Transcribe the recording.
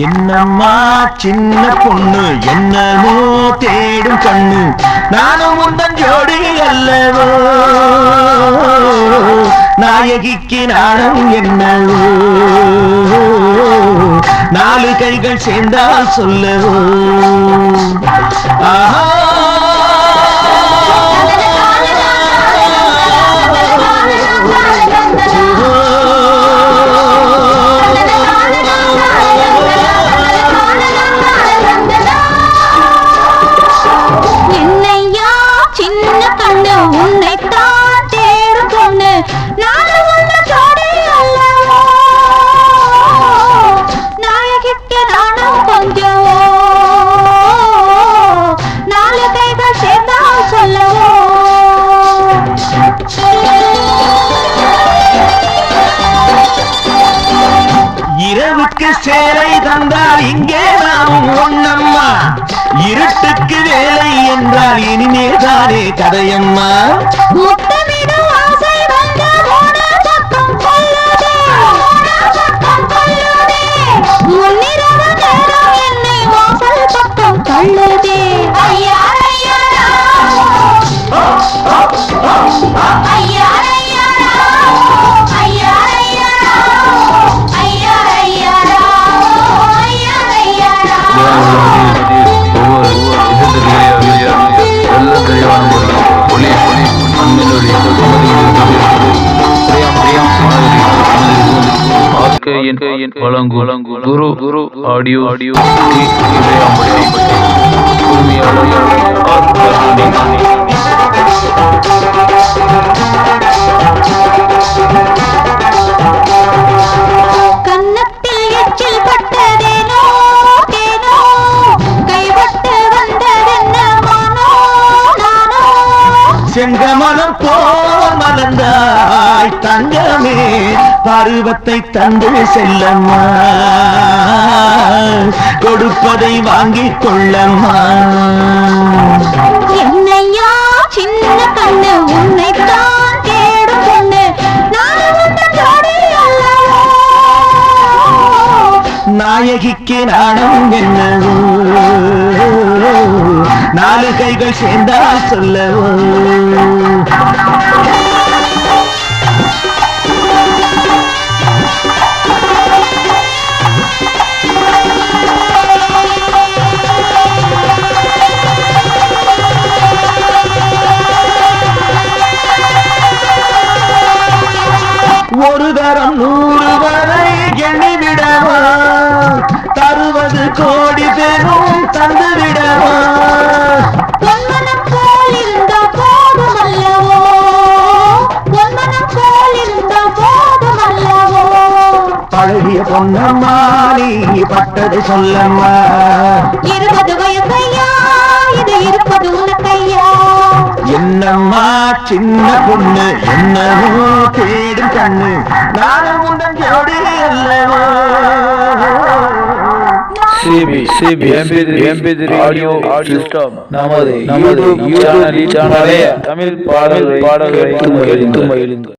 என்னம்மா சின்ன பொண்ணு என்னமோ தேடும் கண்ணு நானும் உந்தன் ஜோடி அல்லவோ நாயகிக்கு நாணம் என்னவோ நாலு கைகள் சேர்ந்தால் சொல்லவோ ஆஹா இரவுக்கு சேலை தந்தால் இங்கே நாம் ஒண்ணம்மா இருட்டுக்கு வேலை என்றால் இனிமேதானே கதையம்மா முத்தமிடும் ஆசை வந்த பக்கம் கொள்ளுதே முன்னிரவு நேரம் என்னை வாசல் பக்கம் தள்ளுதே ஐயா ஐயா ஐயா வழங்கு குரு ஆடியோ கன்னத்தில் எச்சில் பட்டதேனோ தேனோ கைவிட்டு வந்ததென்ன மானோ நானோ செங்கமலம் போல் மலர்ந்தாய் தங்கமே பருவத்தை தந்து செல்லம்மா கொடுப்பதை வாங்கிக் கொள்ளம்மா என்னையா சின்ன கண்ணு உன்னைத்தான் தேடும் பொண்ணு நானும் உந்தன் ஜோடி அல்லவோ நாயகிக்கு நாணம் என்னவோ நாலு கைகள் சேர்ந்தால் சொல்லவோ ஒரு தரம் 100 வரை எண்ணிவிடவா தருவது கோடி பேரும் தந்துவிடவா பொன்மனம் போல் இருந்த போதும் அல்லவோ பொன்மனம் போல் இருந்த போதும் அல்லவோ பழகிய பொன்னம்மா நீ பட்டதை சொல்லம்மா 20 வயசையா இது இருப்பது உனக்கையா என்னம்மா சின்ன பொண்ணு என்னமோ தேடும் கண்ணு நானும் உந்தன் ஜோடி அல்லவோ சிபி MP3 ஆடியோ சிஸ்டம் நமது யூடியூப் சேனலில் தமிழ் பாடல்களை கேட்டு மகிழுங்கள்.